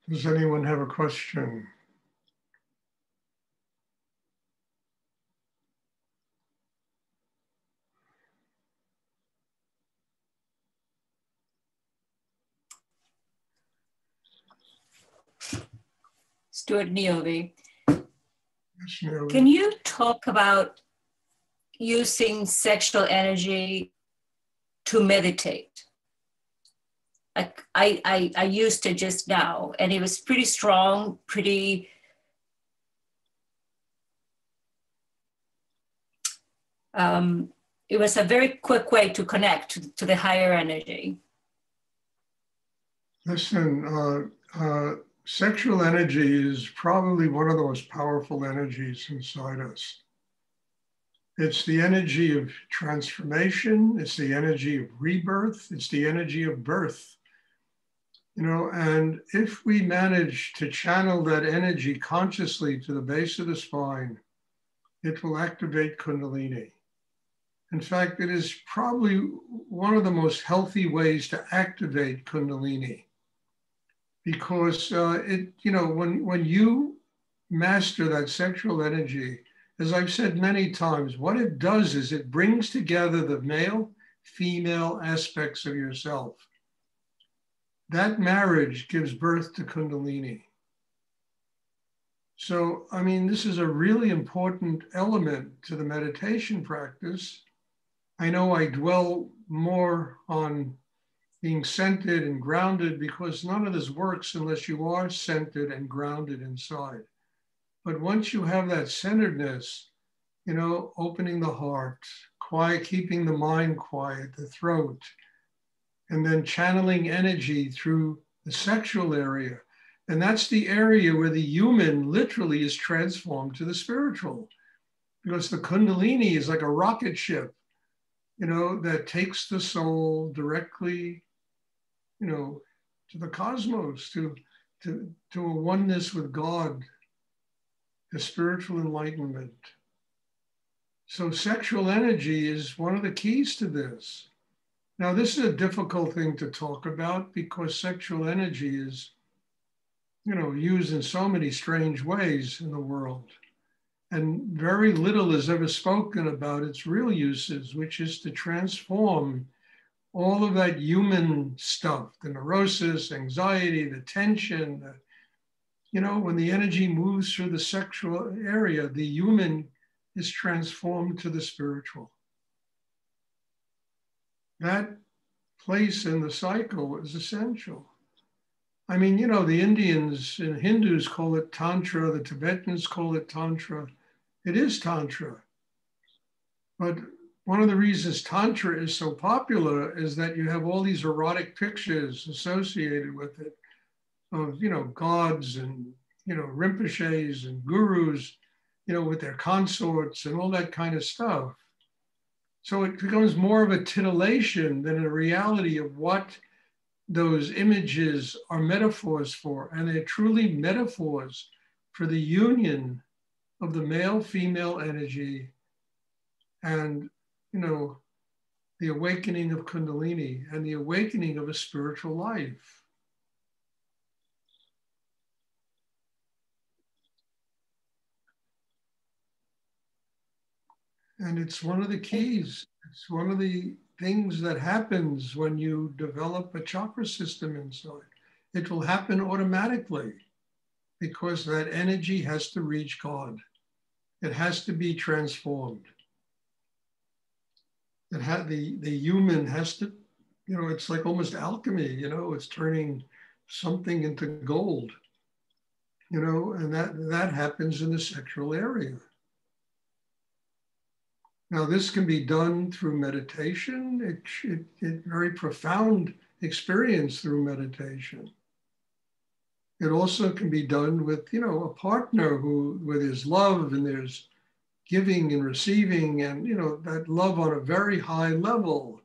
Does anyone have a question? Stuart Niobe. Yes, Niobe. Can you talk about using sexual energy to meditate? Like I used it just now, and it was pretty strong, pretty it was a very quick way to connect to the higher energy. Listen, sexual energy is probably one of the most powerful energies inside us. It's the energy of transformation. It's the energy of rebirth. It's the energy of birth. You know, and if we manage to channel that energy consciously to the base of the spine, it will activate Kundalini. In fact, it is probably one of the most healthy ways to activate Kundalini, because when you master that sexual energy, as I've said many times, what it does is it brings together the male, female aspects of yourself. That marriage gives birth to Kundalini. So, I mean, this is a really important element to the meditation practice. I know I dwell more on being centered and grounded because none of this works unless you are centered and grounded inside. But once you have that centeredness, you know, opening the heart, quiet, keeping the mind quiet, the throat, and then channeling energy through the sexual area. And that's the area where the human literally is transformed to the spiritual, because the Kundalini is like a rocket ship, you know, that takes the soul directly, you know, to the cosmos, to a oneness with God, the spiritual enlightenment. So sexual energy is one of the keys to this. Now, this is a difficult thing to talk about because sexual energy is, you know, used in so many strange ways in the world. And very little is ever spoken about its real uses, which is to transform all of that human stuff, the neurosis, anxiety, the tension. You know, when the energy moves through the sexual area, the human is transformed to the spiritual. That place in the cycle is essential. I mean, you know, the Indians and Hindus call it Tantra, the Tibetans call it Tantra. It is Tantra. But one of the reasons Tantra is so popular is that you have all these erotic pictures associated with it of, you know, gods and, you know, Rinpoches and gurus, you know, with their consorts and all that kind of stuff. So it becomes more of a titillation than a reality of what those images are metaphors for. And they're truly metaphors for the union of the male-female energy and, you know, the awakening of Kundalini and the awakening of a spiritual life. And it's one of the keys. It's one of the things that happens when you develop a chakra system inside. It will happen automatically because that energy has to reach God. It has to be transformed. The human has to, you know, it's like almost alchemy, you know, it's turning something into gold, you know, and that happens in the sexual area. Now, this can be done through meditation. It's very profound experience through meditation. It also can be done with, you know, a partner where there's love and there's giving and receiving and, you know, that love on a very high level.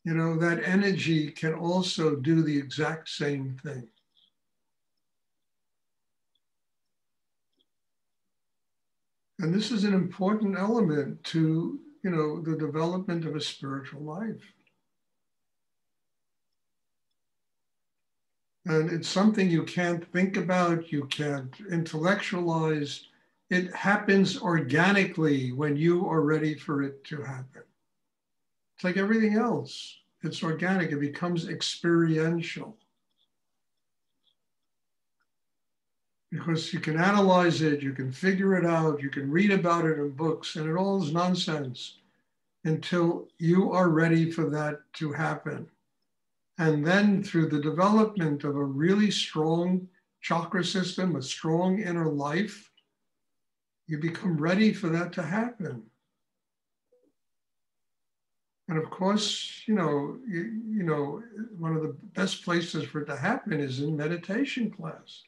You know, that energy can also do the exact same thing. And this is an important element to, you know, the development of a spiritual life. And it's something you can't think about, you can't intellectualize. It happens organically when you are ready for it to happen. It's like everything else. It's organic, it becomes experiential. Because you can analyze it, you can figure it out, you can read about it in books, and it all is nonsense until you are ready for that to happen. And then through the development of a really strong chakra system, a strong inner life, you become ready for that to happen. And of course, one of the best places for it to happen is in meditation class.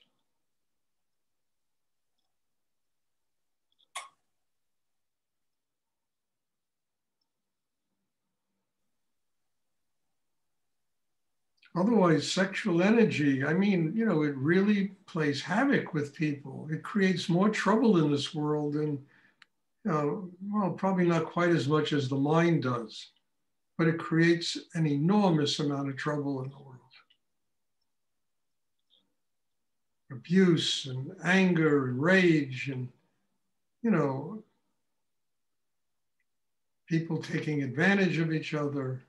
Otherwise, sexual energy, it really plays havoc with people. It creates more trouble in this world than, probably not quite as much as the mind does, but it creates an enormous amount of trouble in the world. Abuse and anger and rage and, people taking advantage of each other.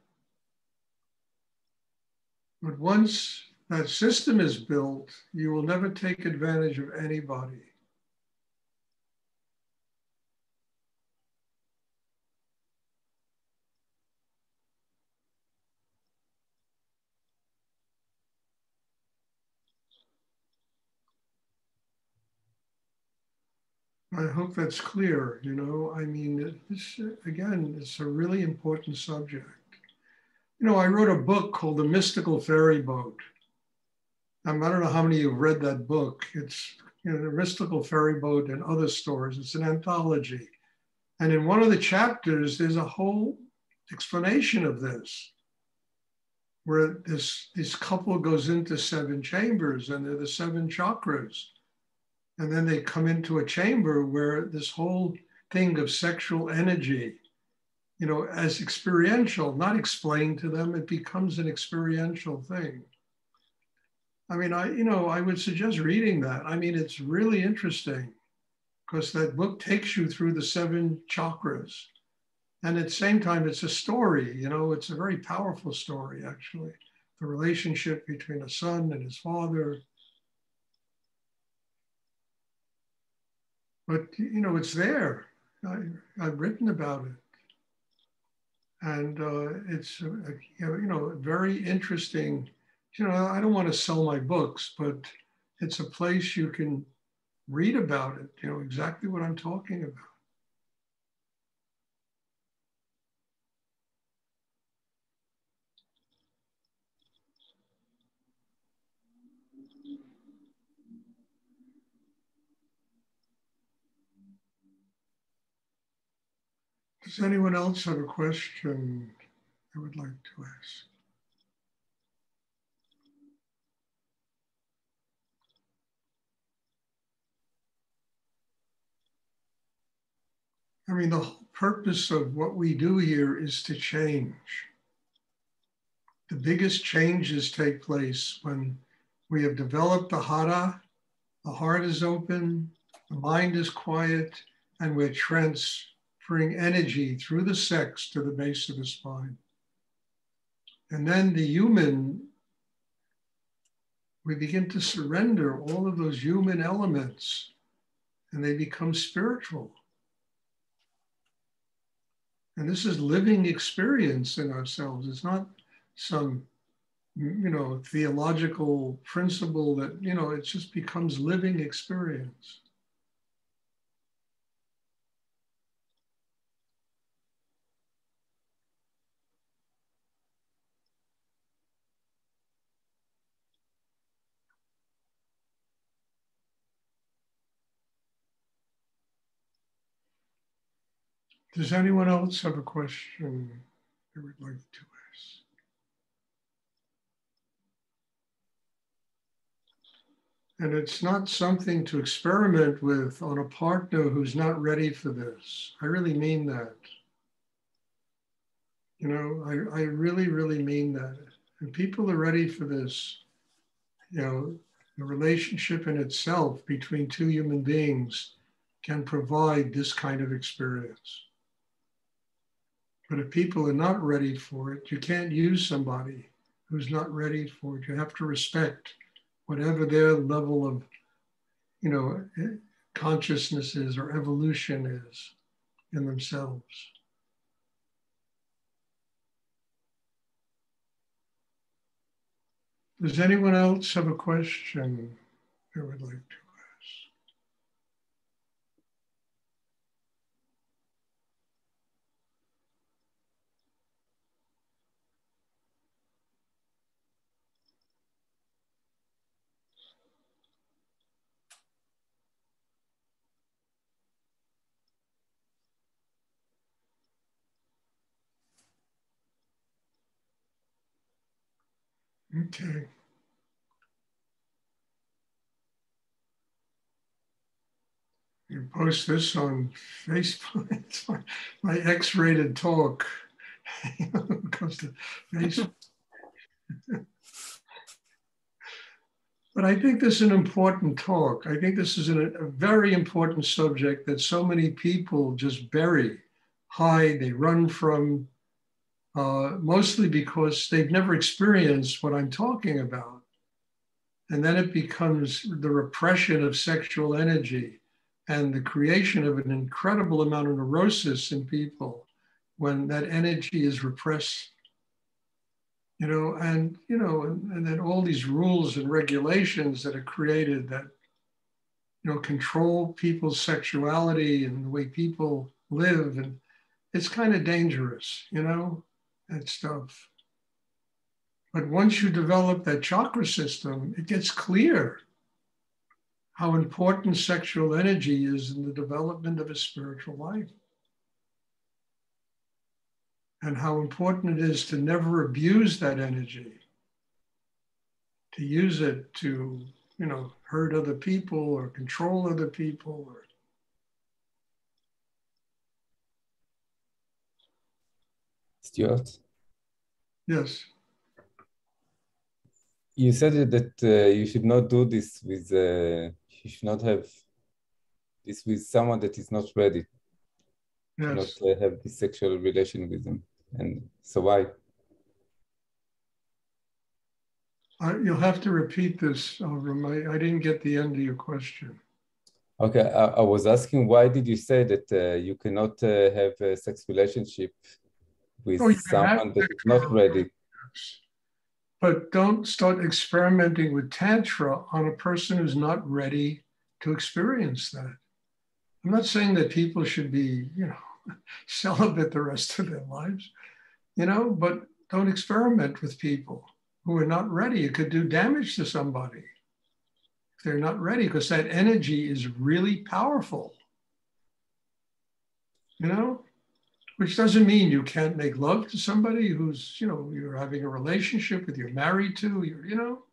But once that system is built, you will never take advantage of anybody. I hope that's clear, again, it's a really important subject. I wrote a book called The Mystical Ferry Boat. I don't know how many of you have read that book. It's The Mystical Ferry Boat and Other Stories. It's an anthology. And in one of the chapters, there's a whole explanation of this, where this couple goes into 7 chambers and they're the 7 chakras. And then they come into a chamber where this whole thing of sexual energy, as experiential, not explained to them, it becomes an experiential thing. I would suggest reading that. It's really interesting because that book takes you through the 7 chakras. And at the same time, it's a story, it's a very powerful story, actually. The relationship between a son and his father. But, it's there. I've written about it. And it's, very interesting. I don't want to sell my books, but it's a place you can read about it, exactly what I'm talking about. Does anyone else have a question I would like to ask? The whole purpose of what we do here is to change. The biggest changes take place when we have developed the hara, the heart is open, the mind is quiet, and we're transferring energy through the sex to the base of the spine. And then the human, we begin to surrender all of those human elements and they become spiritual. And this is living experience in ourselves. It's not some, theological principle that, it just becomes living experience. Does anyone else have a question they would like to ask? And it's not something to experiment with on a partner who's not ready for this. I really mean that. I really, really mean that. And people are ready for this. You know, the relationship in itself between two human beings can provide this kind of experience. But if people are not ready for it, you can't use somebody who's not ready for it. You have to respect whatever their level of, you know, consciousness is or evolution is in themselves. Does anyone else have a question they would like to ask? Okay. You post this on Facebook. It's my X-rated talk. It comes to Facebook. But I think this is an important talk. I think this is a very important subject that so many people just bury, hide, they run from, mostly because they've never experienced what I'm talking about. And then it becomes the repression of sexual energy and the creation of an incredible amount of neurosis in people when that energy is repressed. You know, and then all these rules and regulations that are created that, you know, control people's sexuality and the way people live, and it's kind of dangerous, you know, that stuff. But once you develop that chakra system, it gets clear how important sexual energy is in the development of a spiritual life. And how important it is to never abuse that energy, to use it to, you know, hurt other people or control other people. Stuart? Yes. You said that you should not do this with, you should not have this with someone that is not ready. Yes. To not have this sexual relation with them. And so why? You'll have to repeat this, Alvin. I didn't get the end of your question. Okay, I was asking, why did you say that you cannot have a sex relationship with someone that is not ready? But don't start experimenting with Tantra on a person who's not ready to experience that. I'm not saying that people should be, you know, celibate the rest of their lives, you know, but don't experiment with people who are not ready. It could do damage to somebody if they're not ready, because that energy is really powerful, you know, which doesn't mean you can't make love to somebody who's, you know, you're having a relationship with, you're married to, you know,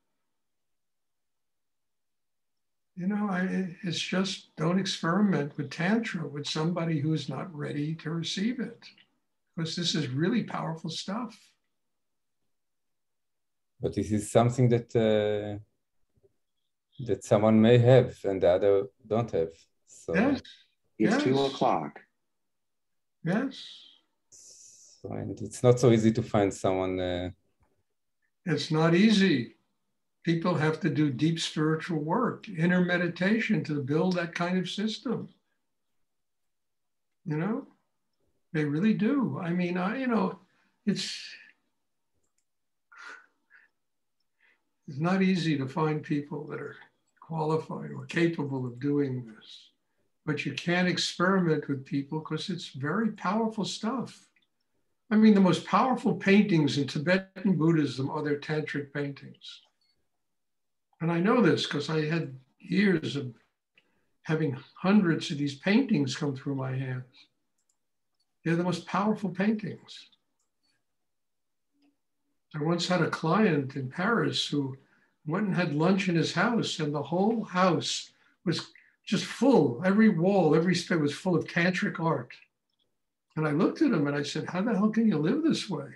it's just don't experiment with Tantra with somebody who's not ready to receive it, because this is really powerful stuff. But this is something that that someone may have and the other don't have. So yes. It's 2 o'clock. Yes. So, and it's not so easy to find someone. It's not easy. People have to do deep spiritual work, inner meditation to build that kind of system. You know, they really do. I mean, you know, it's not easy to find people that are qualified or capable of doing this. But you can't experiment with people because it's very powerful stuff. I mean, the most powerful paintings in Tibetan Buddhism are their tantric paintings. And I know this because I had years of having hundreds of these paintings come through my hands. They're the most powerful paintings. I once had a client in Paris who went and had lunch in his house, and the whole house was just full. Every wall, every space was full of tantric art. And I looked at him and I said, how the hell can you live this way?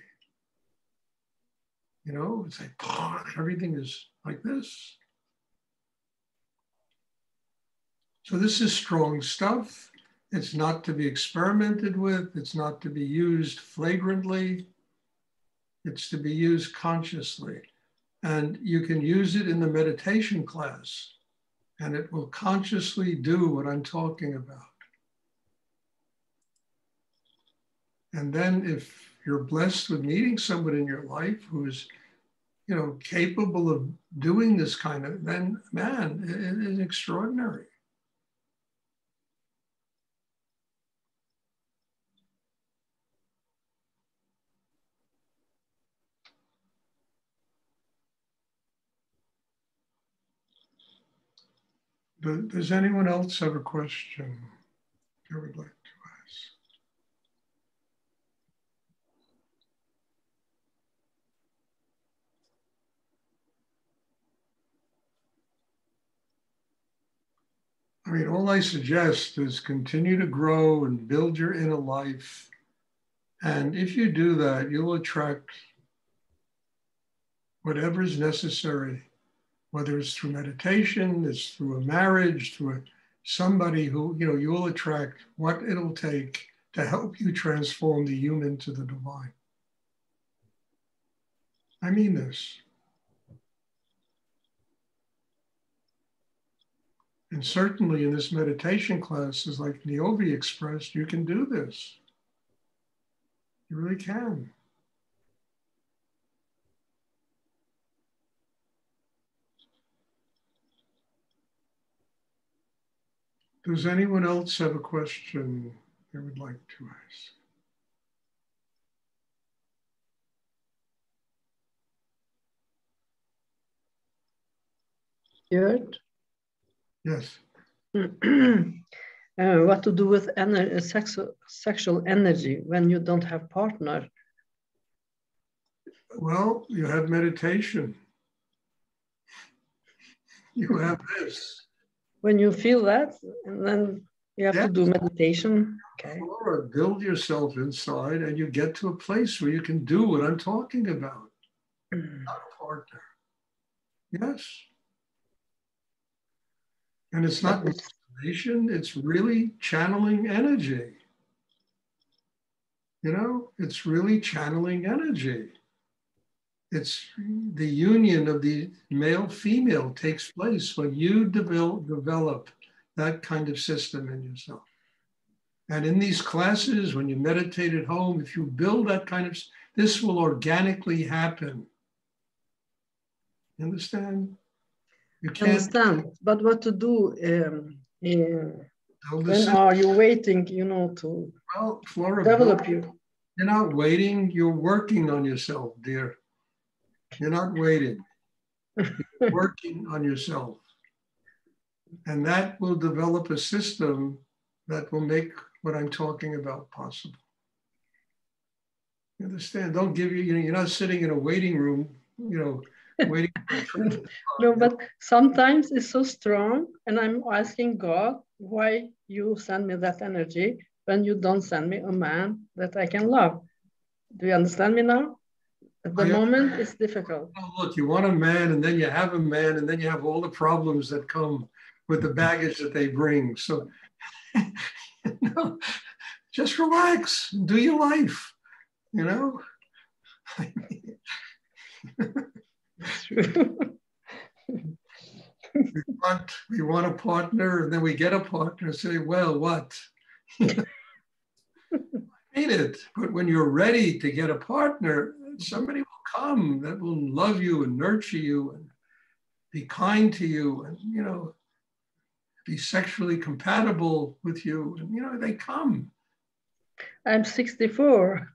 You know, it's like everything is like this. So this is strong stuff. It's not to be experimented with. It's not to be used flagrantly. It's to be used consciously. And you can use it in the meditation class, and it will consciously do what I'm talking about. And then if you're blessed with meeting someone in your life who is, you know, capable of doing this kind of, then man, it is extraordinary. Does anyone else have a question they would like to ask? I mean, all I suggest is continue to grow and build your inner life. And if you do that, you'll attract whatever is necessary, whether it's through meditation, it's through a marriage, through somebody who, you know, you will attract what it'll take to help you transform the human to the divine. I mean this. And certainly in this meditation class, as like Niobe expressed, you can do this. You really can. Does anyone else have a question they would like to ask? Stuart? Yes. What to do with sexual energy when you don't have partner? Well, you have meditation. You have this. When you feel that, and then you have to do meditation. Okay. Or build yourself inside, and you get to a place where you can do what I'm talking about. Not a partner. Yes. And it's not manipulation, it's really channeling energy. You know, it's really channeling energy. It's the union of the male-female takes place when you develop that kind of system in yourself. And in these classes, when you meditate at home, if you build that kind of, this will organically happen. You understand? You can't understand, but what to do when are you waiting, you know, to develop you? You're not waiting, you're working on yourself, dear. You're not waiting. You're working on yourself. And that will develop a system that will make what I'm talking about possible. You understand? Don't give you, you're not sitting in a waiting room, you know, waiting for No, but sometimes it's so strong, and I'm asking God why you send me that energy when you don't send me a man that I can love. Do you understand me now? At the moment, it's difficult. Oh, look, you want a man, and then you have a man, and then you have all the problems that come with the baggage that they bring. So, you know, just relax, do your life, you know? It's true. we want a partner, and then we get a partner and say, well, what? I mean it. But when you're ready to get a partner, somebody will come that will love you and nurture you and be kind to you and, you know, be sexually compatible with you. And, you know, they come. I'm 64.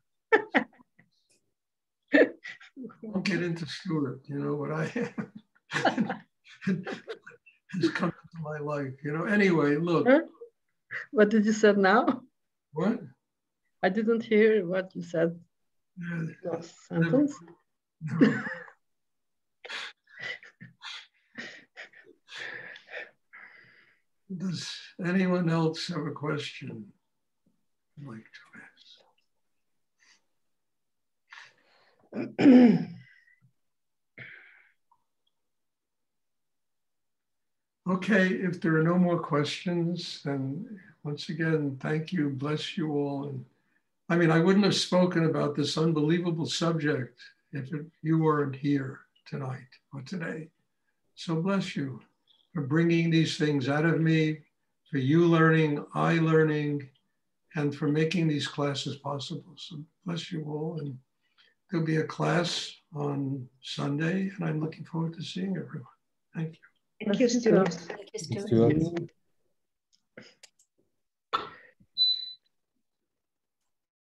Don't get into Stuart, you know, what I have has come into my life, you know. Anyway, look. Huh? What did you say now? What? I didn't hear what you said. Last sentence. Never. Does anyone else have a question I'd like to ask? Okay, if there are no more questions, then once again, thank you, bless you all. And I mean, I wouldn't have spoken about this unbelievable subject if you weren't here tonight or today. So bless you for bringing these things out of me, for you learning, I learning, and for making these classes possible. So bless you all. And there'll be a class on Sunday, and I'm looking forward to seeing everyone. Thank you. Thank you, Stuart. Thank you, Stuart. Stuart.